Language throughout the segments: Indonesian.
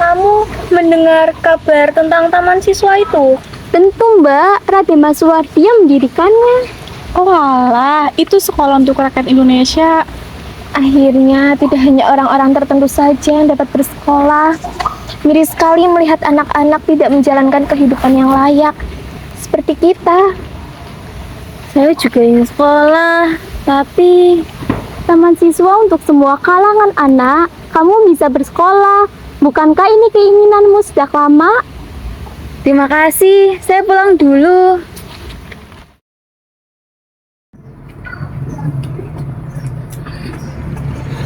kamu mendengar kabar tentang taman siswa itu? Tentu Mbak, Raden Mas Suwardi yang mendirikannya. Oh alah, itu sekolah untuk rakyat Indonesia. Akhirnya tidak hanya orang-orang tertentu saja yang dapat bersekolah. Miris sekali melihat anak-anak tidak menjalankan kehidupan yang layak seperti kita. Saya juga ingin sekolah, tapi taman siswa untuk semua kalangan anak. Kamu bisa bersekolah. Bukankah ini keinginanmu sejak lama? Terima kasih, saya pulang dulu.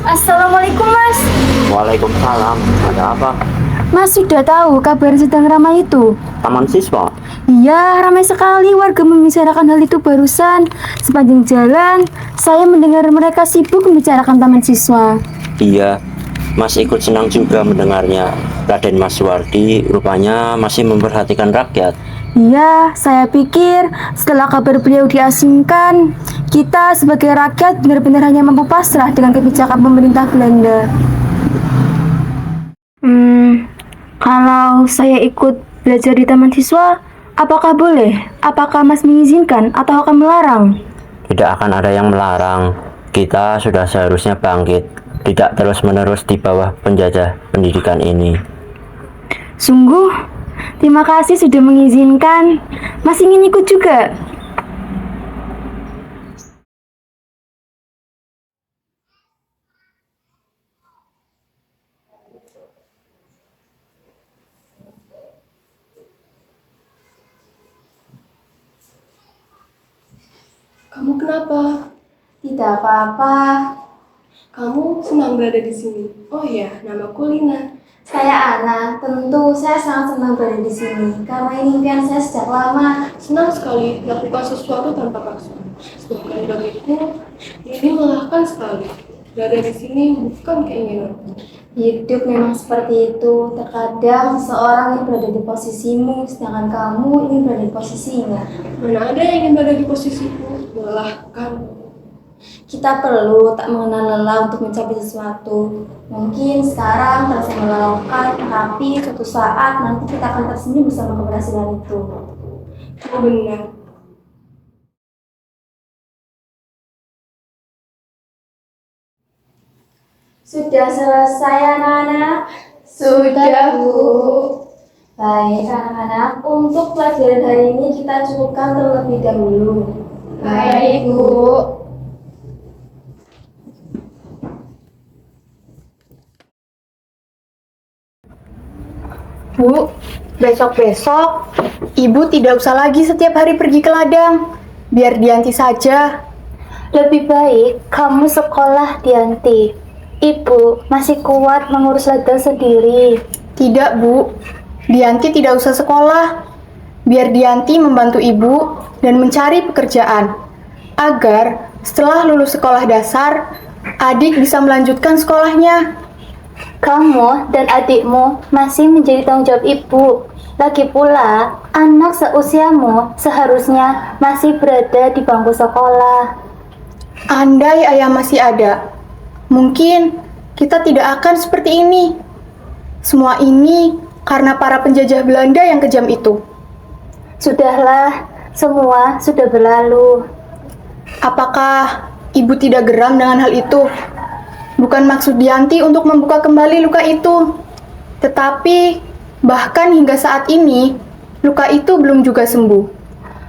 Assalamualaikum Mas. Waalaikumsalam. Ada apa? Mas sudah tahu kabar sedang ramai itu? Taman siswa? Iya, ramai sekali warga membicarakan hal itu barusan. Sepanjang jalan, saya mendengar mereka sibuk membicarakan taman siswa. Iya, Mas ikut senang juga mendengarnya. Raden Mas Suwardi rupanya masih memperhatikan rakyat. Iya, saya pikir setelah kabar beliau diasingkan, kita sebagai rakyat benar-benar hanya mampu pasrah dengan kebijakan pemerintah Belanda. Kalau saya ikut belajar di taman siswa, apakah boleh? Apakah Mas mengizinkan atau akan melarang? Tidak akan ada yang melarang. Kita sudah seharusnya bangkit, tidak terus-menerus di bawah penjajah pendidikan ini. Sungguh, terima kasih sudah mengizinkan. Mas ingin ikut juga? Kamu kenapa? Tidak apa-apa. Kamu senang berada di sini. Oh iya, namaku Lina. Saya Ana. Tentu saya sangat senang berada di sini karena ini impian saya sejak lama. Senang sekali melakukan sesuatu tanpa paksa. Bahkan bagiku, ini melelahkan sekali. Berada di sini bukan keinginanku. Hidup memang seperti itu. Terkadang seseorang yang berada di posisimu, sedangkan kamu ingin berada di posisinya. Mana ada yang ingin berada di posisiku? Melelahkan. Kita perlu tak mengenal lelah untuk mencapai sesuatu. Mungkin sekarang terasa melelahkan, tapi suatu saat nanti kita akan tersenyum bersama keberhasilan itu. Kamu benar. Sudah selesai anak-anak? Sudah, Bu. Baik anak-anak, untuk pelajaran hari ini kita cukupkan terlebih dahulu. Baik, Bu. Bu, besok-besok Ibu tidak usah lagi setiap hari pergi ke ladang. Biar Dianti saja. Lebih baik kamu sekolah, Dianti. Ibu masih kuat mengurus ladang sendiri. Tidak, Bu. Dianti tidak usah sekolah. Biar Dianti membantu Ibu dan mencari pekerjaan. Agar setelah lulus sekolah dasar, adik bisa melanjutkan sekolahnya. Kamu dan adikmu masih menjadi tanggung jawab ibu. Lagi pula, anak seusiamu seharusnya masih berada di bangku sekolah. Andai ayah masih ada, mungkin kita tidak akan seperti ini. Semua ini karena para penjajah Belanda yang kejam itu. Sudahlah, semua sudah berlalu. Apakah Ibu tidak geram dengan hal itu? Bukan maksud Dianti untuk membuka kembali luka itu. Tetapi, bahkan hingga saat ini, luka itu belum juga sembuh.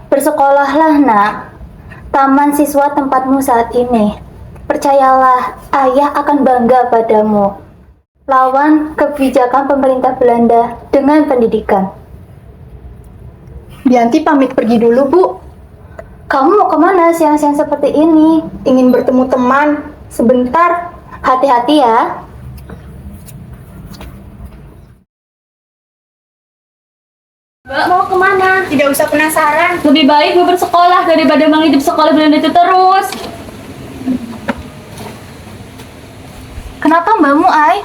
Bersekolahlah, nak. Taman siswa tempatmu saat ini. Percayalah, ayah akan bangga padamu. Lawan kebijakan pemerintah Belanda dengan pendidikan. Dianti pamit pergi dulu, Bu. Kamu mau kemana siang-siang seperti ini? Ingin bertemu teman sebentar. Hati-hati ya. Mbak mau kemana? Tidak usah penasaran. Lebih baik gue bersekolah daripada menghidup sekolah Belanda itu terus. Kenapa mbakmu, Ai?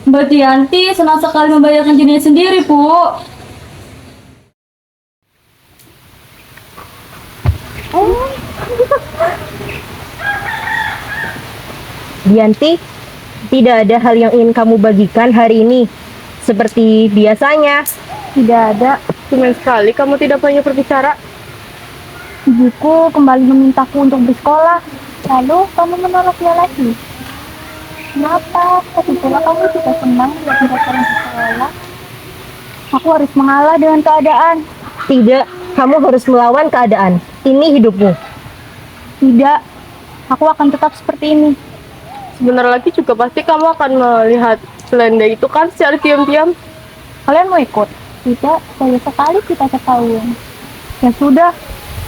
Mbak Dianti senang sekali membayarkan dirinya sendiri, Bu. Dianti, tidak ada hal yang ingin kamu bagikan hari ini. seperti biasanya. Tidak ada. Tumben sekali kamu tidak banyak berbicara. Ibuku kembali memintaku untuk bersekolah. Lalu kamu menolaknya lagi. Kenapa? Tadi pula kamu juga senang melihat mereka yang bersekolah. Aku harus mengalah dengan keadaan. Tidak, kamu harus melawan keadaan. Ini hidupmu. Tidak, aku akan tetap seperti ini. Sebentar lagi juga pasti kamu akan melihat Belanda itu kan secara diam-diam. Kalian mau ikut? Tidak, saya sekali kita ketahuan. Ya sudah,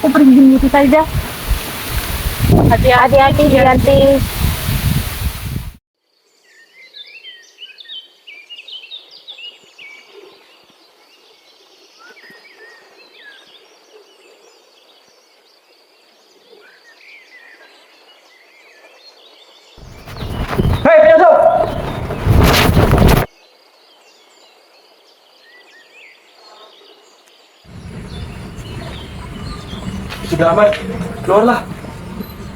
aku pergi sendiri saja. Hati-hati, Dianti. Hei, penyusup! Sudah aman, keluarlah.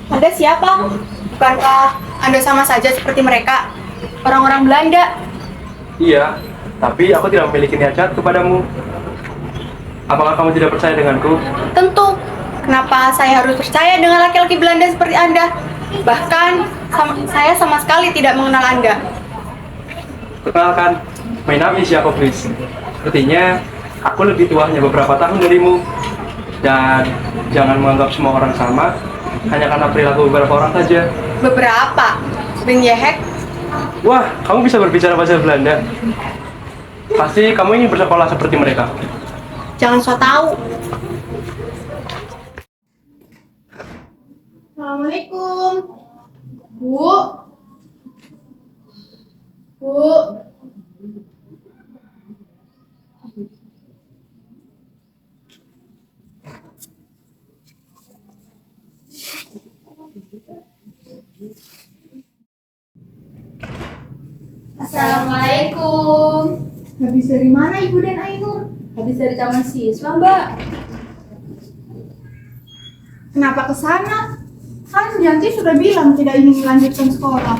Anda siapa? Bukankah Anda sama saja seperti mereka? Orang-orang Belanda. Iya, tapi aku tidak memiliki niat jahat kepadamu. Apakah kamu tidak percaya denganku? Tentu. Kenapa saya harus percaya dengan laki-laki Belanda seperti Anda? Bahkan saya sama sekali tidak mengenal Anda. Perkenalkan, my name is Jacobus. Sepertinya aku lebih tua hanya beberapa tahun darimu. Dan jangan menganggap semua orang sama hanya karena perilaku beberapa orang saja. Beberapa. Benjehek. Wah, kamu bisa berbicara bahasa Belanda. Pasti kamu ingin bersekolah seperti mereka. Jangan so tahu. Assalamualaikum. Bu. Bu. Assalamualaikum. Habis dari mana Ibu dan Ainur? Habis dari taman siswa, Mbak. Kenapa ke sana? Kan Yanti sudah bilang tidak ingin melanjutkan sekolah.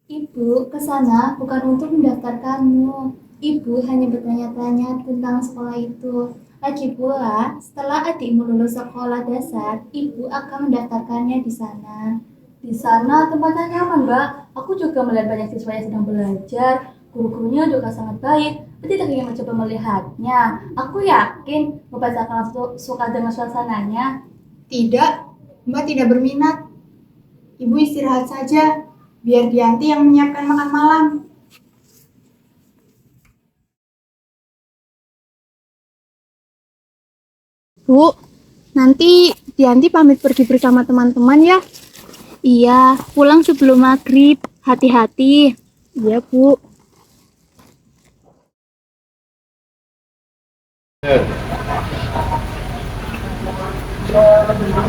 Ibu ke sana bukan untuk mendaftarkanmu. Ibu hanya bertanya-tanya tentang sekolah itu. Lagi pula, setelah adikmu lulus sekolah dasar, ibu akan mendaftarkannya di sana. Di sana tempatnya nyaman, Mbak. Aku juga melihat banyak siswa yang sedang belajar. Guru-gurunya juga sangat baik. Tidak ingin mencoba melihatnya. Aku yakin Bapak akan suka dengan suasananya. Tidak, Mbak tidak berminat. Ibu istirahat saja, biar Dianti yang menyiapkan makan malam. Bu, nanti Dianti pamit pergi bersama teman-teman ya. Iya, pulang sebelum maghrib. Hati-hati. Iya, Bu.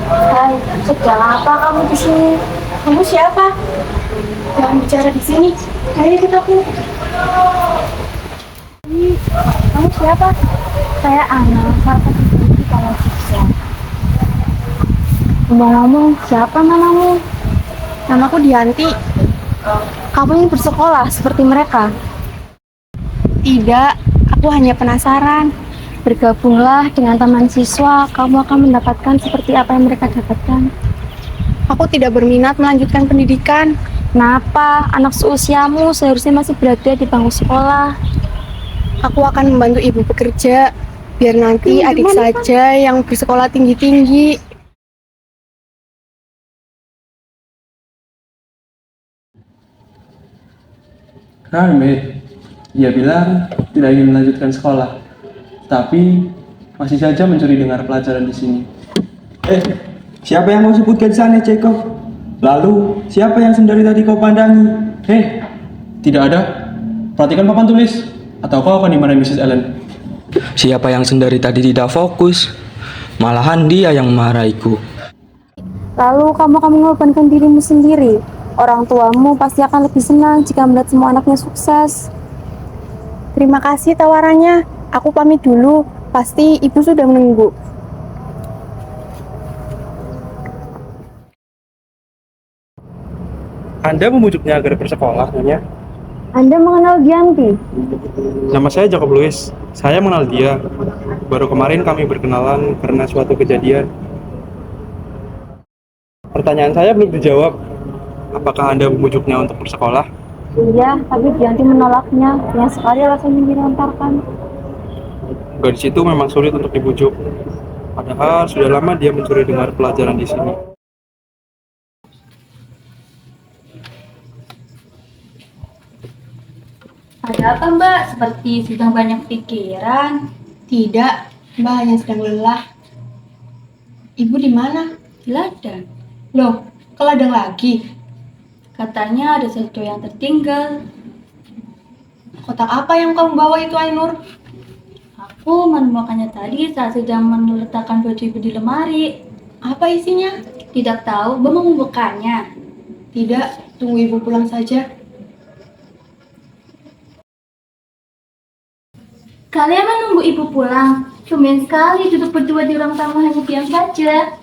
Hai, sedang apa kamu di sini? Kamu siapa? Jangan bicara di sini. Ayo ikut aku. Kamu siapa? Saya Ana, salah satu guru di Taman Siswa. Ngomong-ngomong, siapa namamu? Namaku Dianti. Kamu ingin bersekolah seperti mereka? Tidak, aku hanya penasaran. Bergabunglah dengan taman siswa, kamu akan mendapatkan seperti apa yang mereka dapatkan. Aku tidak berminat melanjutkan pendidikan. Kenapa? Anak seusiamu seharusnya masih berada di bangku sekolah. Aku akan membantu ibu bekerja, biar nanti adik saja yang bersekolah tinggi-tinggi. Rahmat, ia bilang tidak ingin melanjutkan sekolah, tapi masih saja mencuri dengar pelajaran di sini. Siapa yang kau sebutkan di sana, Jacob? Lalu, siapa yang sendiri tadi kau pandangi? Tidak ada. Perhatikan papan tulis, atau kau akan dimarahi Mrs. Ellen. Siapa yang sendiri tadi tidak fokus? Malahan dia yang memarahiku. Lalu kamu akan mengorbankan dirimu sendiri. Orang tuamu pasti akan lebih senang jika melihat semua anaknya sukses. Terima kasih tawarannya. Aku pamit dulu. Pasti ibu sudah menunggu. Anda membujuknya agar bersekolah, Nyonya? Anda mengenal Gianti? Nama saya Jacob Louis. Saya mengenal dia. Baru kemarin kami berkenalan karena suatu kejadian. Pertanyaan saya belum dijawab. Apakah Anda membujuknya untuk bersekolah? Iya, tapi Gianti menolaknya. Yang sekali rasanya dilontarkan. Gadis itu memang sulit untuk dibujuk. Padahal sudah lama dia mencuri dengar pelajaran di sini. Ada apa Mbak? Seperti sedang banyak pikiran. Tidak, Mbak hanya sedang lelah. Ibu di mana? Di ladang. Loh, ke ladang lagi? Katanya ada sesuatu yang tertinggal. Kotak apa yang kamu bawa itu, Ainur? Aku menemukannya tadi saat sedang meletakkan baju ibu di lemari. Apa isinya? Tidak tahu, Mbak mau membukanya. Tidak, tunggu ibu pulang saja. Kalian menunggu ibu pulang. Tumben sekali duduk berdua di ruang tamu hanya diam saja.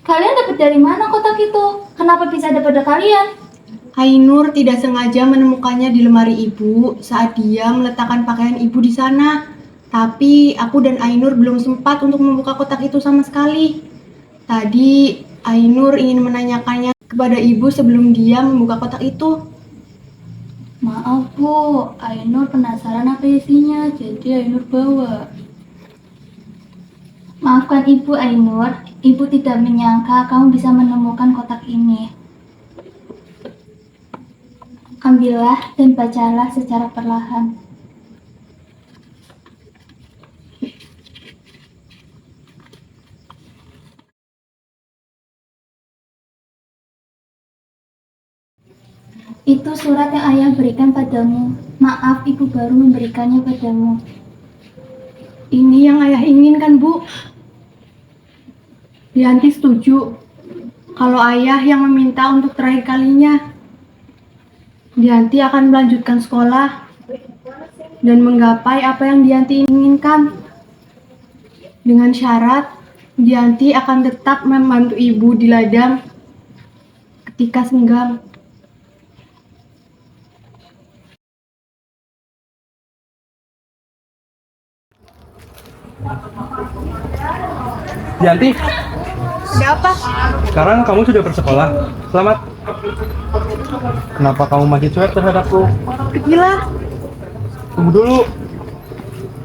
Kalian dapat dari mana kotak itu? Kenapa bisa ada pada kalian? Ainur tidak sengaja menemukannya di lemari ibu saat dia meletakkan pakaian ibu di sana. Tapi aku dan Ainur belum sempat untuk membuka kotak itu sama sekali. Tadi Ainur ingin menanyakannya kepada ibu sebelum dia membuka kotak itu. Maaf Bu, Ainur penasaran apa isinya, jadi Ainur bawa. Maafkan Ibu Ainur, Ibu tidak menyangka kamu bisa menemukan kotak ini. Ambillah dan bacalah secara perlahan. Itu surat yang ayah berikan padamu. Maaf, ibu baru memberikannya padamu. Ini yang ayah inginkan, Bu. Yanti setuju kalau ayah yang meminta untuk terakhir kalinya. Dianti akan melanjutkan sekolah dan menggapai apa yang Dianti inginkan. Dengan syarat, Dianti akan tetap membantu ibu di ladang ketika senggang. Yanti, Ada apa? sekarang kamu sudah bersekolah. Selamat. Kenapa kamu masih cuek terhadapku? Gila, Tunggu dulu.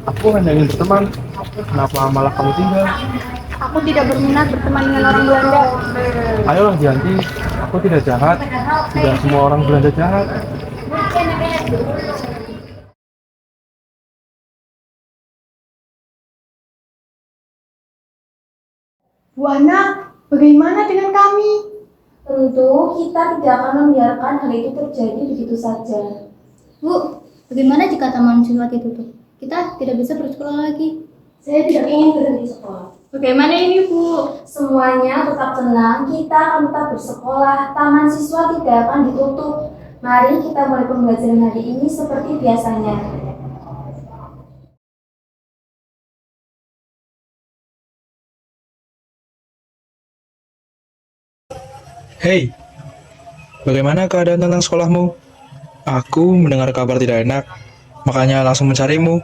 Aku hanya ingin berteman. Kenapa malah kamu tinggal? aku tidak berminat berteman dengan orang Belanda. Ayolah Yanti, aku tidak jahat. Tidak semua orang Belanda jahat. Bu anak, bagaimana dengan kami? Tentu kita tidak akan membiarkan hal itu terjadi begitu saja. Bu, bagaimana jika taman siswa ditutup? Kita tidak bisa bersekolah lagi. Saya tidak ingin berhenti sekolah. Bagaimana ini, Bu? Semuanya tetap tenang, kita akan tetap bersekolah. Taman siswa tidak akan ditutup. Mari kita mulai pembelajaran hari ini seperti biasanya. Hei, bagaimana keadaan tentang sekolahmu? Aku mendengar kabar tidak enak, makanya langsung mencarimu.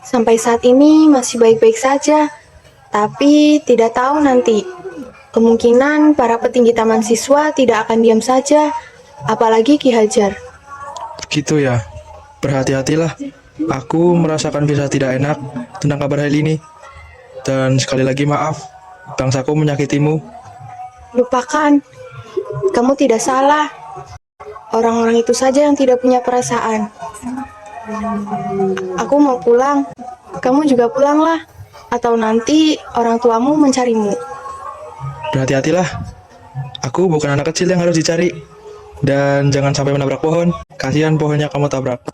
Sampai saat ini masih baik-baik saja, tapi tidak tahu nanti. Kemungkinan para petinggi taman siswa tidak akan diam saja, apalagi Ki Hajar. Gitu ya, berhati-hatilah. Aku merasakan bisa tidak enak tentang kabar hal ini. Dan sekali lagi maaf, bangsaku menyakitimu. Lupakan, kamu tidak salah. Orang-orang itu saja yang tidak punya perasaan. Aku mau pulang, kamu juga pulanglah. Atau nanti orang tuamu mencarimu. Berhati-hatilah. Aku bukan anak kecil yang harus dicari. Dan jangan sampai menabrak pohon. Kasihan pohonnya kamu tabrak.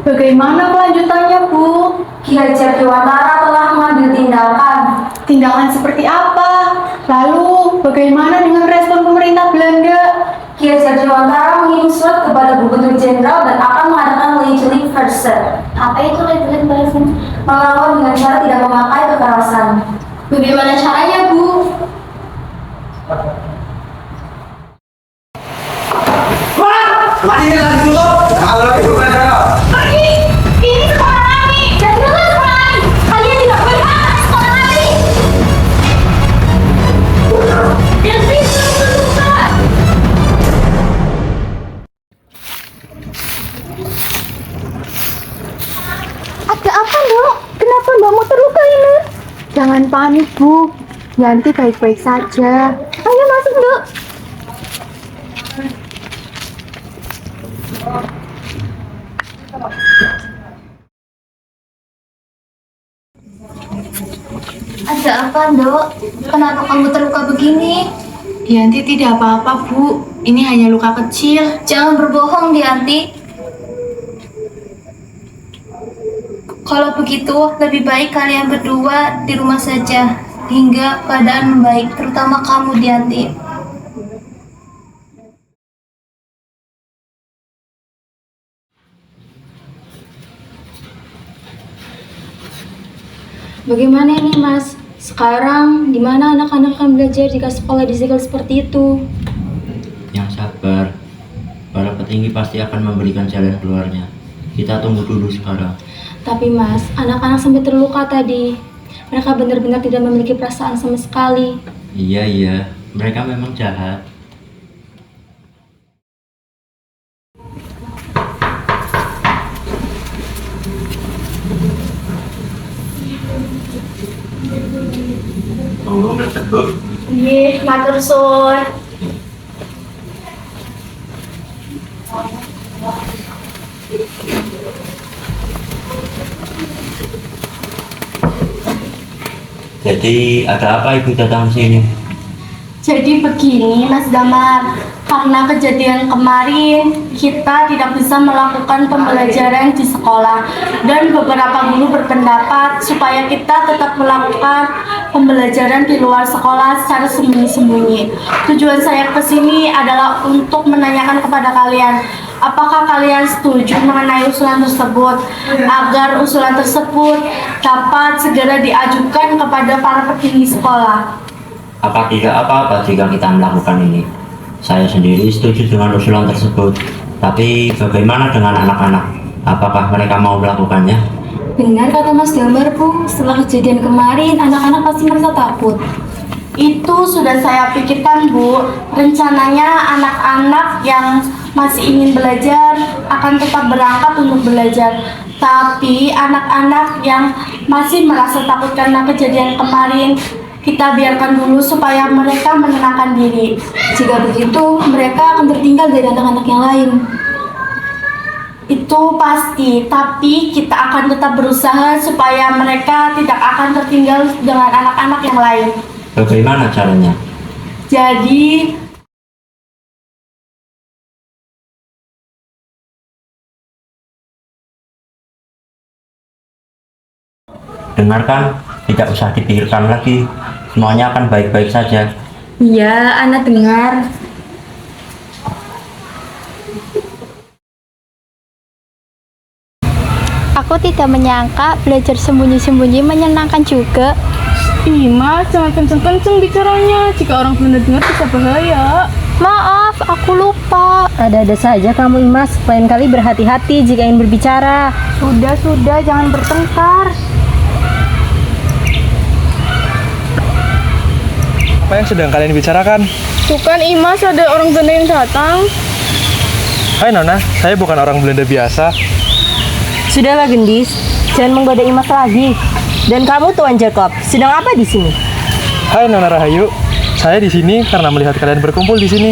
Bagaimana kelanjutannya, Bu? Ki Hajar Dewantara telah mengambil tindakan. Tindakan seperti apa? Lalu, bagaimana dengan respon pemerintah Belanda? Ki Hajar Dewantara mengirim surat kepada Gubernur Jenderal dan akan mengadakan legislative version. Apa itu legislative version? Melawan dengan cara tidak memakai kekerasan. Bagaimana caranya, Bu? Mari lagi dulu. Kalau itu ada. Pergi! Ini sekolah kami! Dan dulu sekolah kami! Kalian tidak boleh masuk ke sekolah kami! Dan pintu terbuka! Ada apa, Dok? Kenapa Mbakmu terluka ini? Jangan panik, Bu. Yanti baik-baik saja. Ayo masuk, Dok. Ada apa, Dok? Kenapa kamu terluka begini? Yanti tidak apa-apa, Bu. Ini hanya luka kecil. Jangan berbohong, Dianti. Kalau begitu, lebih baik kalian berdua di rumah saja hingga keadaan membaik, terutama kamu, Dianti. Bagaimana ini, Mas? Sekarang di mana anak-anak akan belajar jika sekolah disegel seperti itu? Yang sabar, para petinggi pasti akan memberikan jalan keluarnya. Kita tunggu dulu sekarang. Tapi Mas, anak-anak sampai terluka tadi. Mereka benar-benar tidak memiliki perasaan sama sekali. Iya, mereka memang jahat. Iya, matur suwun. Jadi ada apa Ibu datang sini? Jadi begini, Mas Damar. Karena kejadian kemarin, kita tidak bisa melakukan pembelajaran di sekolah. Dan beberapa guru berpendapat supaya kita tetap melakukan pembelajaran di luar sekolah secara sembunyi-sembunyi. Tujuan saya ke sini adalah untuk menanyakan kepada kalian, apakah kalian setuju mengenai usulan tersebut, agar usulan tersebut dapat segera diajukan kepada para petinggi sekolah. Apa tidak apa-apa jika kita melakukan ini? Saya sendiri setuju dengan usulan tersebut. Tapi bagaimana dengan anak-anak? Apakah mereka mau melakukannya? Benar kata Mas Damar, Bu. Setelah kejadian kemarin, anak-anak pasti merasa takut. Itu sudah saya pikirkan, Bu. Rencananya anak-anak yang masih ingin belajar akan tetap berangkat untuk belajar. Tapi anak-anak yang masih merasa takut karena kejadian kemarin, kita biarkan dulu supaya mereka menenangkan diri. Jika begitu, mereka akan tertinggal dari anak-anak yang lain. Itu pasti, tapi kita akan tetap berusaha supaya mereka tidak akan tertinggal dengan anak-anak yang lain. Bagaimana caranya? Jadi, Dengarkan, tidak usah dipikirkan lagi. Semuanya akan baik-baik saja. iya, Ana dengar. Aku tidak menyangka belajar sembunyi-sembunyi menyenangkan juga. Ih, Mas, jangan kenceng-kenceng bicaranya. Jika orang benar dengar bisa bahaya. Maaf, aku lupa. Ada-ada saja kamu, Imas. Lain kali berhati-hati jika ingin berbicara. Sudah, jangan bertengkar. Apa yang sedang kalian bicarakan? Tuh kan, Imas, ada orang Belanda yang datang. Hai Nona, saya bukan orang Belanda biasa. Sudahlah, Gendis. Jangan menggoda Imas lagi. Dan kamu, Tuan Jacob, sedang apa di sini? Hai Nona Rahayu, saya di sini karena melihat kalian berkumpul di sini.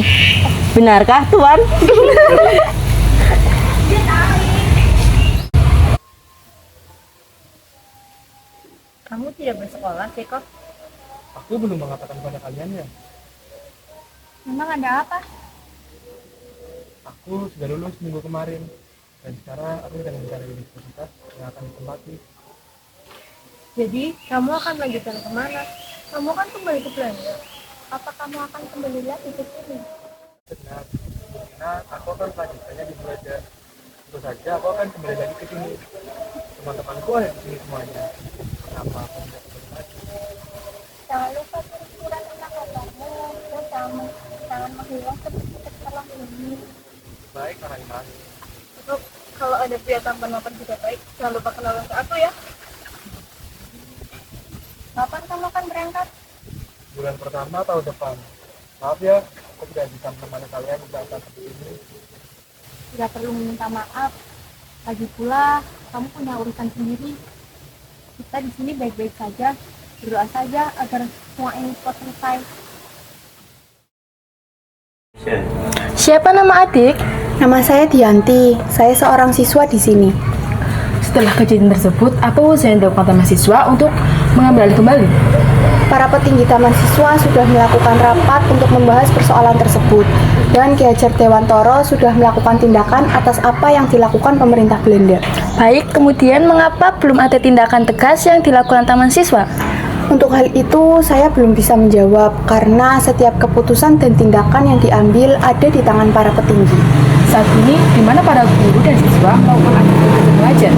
Benarkah, Tuan? Kamu tidak bersekolah, Jacob? Aku belum mengatakan pada kalian ya. Memang ada apa? Aku sudah lulus minggu kemarin. Dan sekarang aku sedang mencari universitas yang akan ditempati. Jadi, kamu akan melanjutkan kemana? Kamu kan kembali ke Belanda. Apa kamu akan kembali lagi ke sini? Benar. Kemungkinan aku akan melanjutkannya di Belanda. Tentu saja aku akan kembali lagi ke sini. Teman-temanku ada di sini semuanya. Kenapa aku tidak kembali lagi? Jangan lupa kirim surat tentang kabarmu dan jangan menghilang seperti sekarang ini. baik karena iman. Kalau ada pria tampan mapan juga baik, jangan lupa kenalan ke aku ya. Kapan kamu akan berangkat? Bulan pertama tahun depan. Maaf ya, aku tidak bisa menemani kalian di saat seperti ini. Tidak perlu meminta maaf. Lagi pula, kamu punya urusan sendiri. Kita di sini baik-baik saja. Berdoa saja agar semua ini cepat selesai. Siapa nama adik? Nama saya Dianti. Saya seorang siswa di sini. Setelah kejadian tersebut, apa usaha yang dilakukan mahasiswa untuk mengambil alih kembali? Para petinggi taman siswa sudah melakukan rapat untuk membahas persoalan tersebut, dan Ki Hajar Dewantoro sudah melakukan tindakan atas apa yang dilakukan pemerintah Belanda. Baik, kemudian mengapa belum ada tindakan tegas yang dilakukan taman siswa? Untuk hal itu, saya belum bisa menjawab karena setiap keputusan dan tindakan yang diambil ada di tangan para petinggi. Saat ini, di mana para guru dan siswa melakukan aktivitas belajar?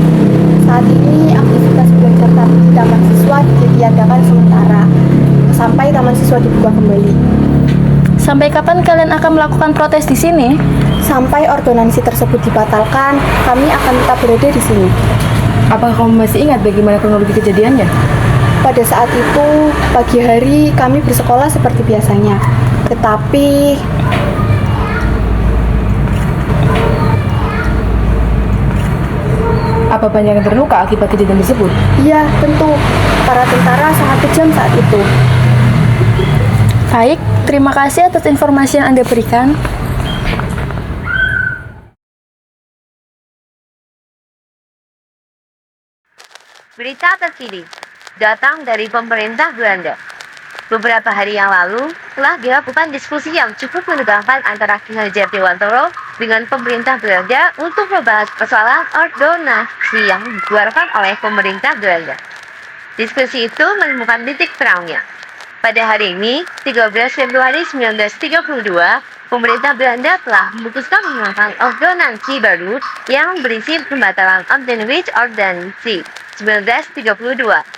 Saat ini, aktivitas belajar di taman siswa ditiadakan sementara sampai taman siswa dibuka kembali. Sampai kapan kalian akan melakukan protes di sini? Sampai ordonansi tersebut dibatalkan, kami akan tetap berada di sini. Apakah kamu masih ingat bagaimana kronologi kejadiannya? Pada saat itu, pagi hari kami bersekolah seperti biasanya. Tetapi, apa banyak yang terluka akibat kejadian tersebut? iya tentu, para tentara sangat kejam saat itu. Baik, terima kasih atas informasi yang Anda berikan. Berita terkini datang dari pemerintah Belanda. Beberapa hari yang lalu telah dilakukan diskusi yang cukup menegangkan antara Ki Hajar Dewantoro dengan pemerintah Belanda untuk membahas persoalan ordonansi yang dikeluarkan oleh pemerintah Belanda. Diskusi itu menemukan titik terangnya. Pada hari ini, 13 Februari 1932, pemerintah Belanda telah memutuskan mengeluarkan ordonansi baru yang berisi pembatalan Ordnance Ordonansi 1932.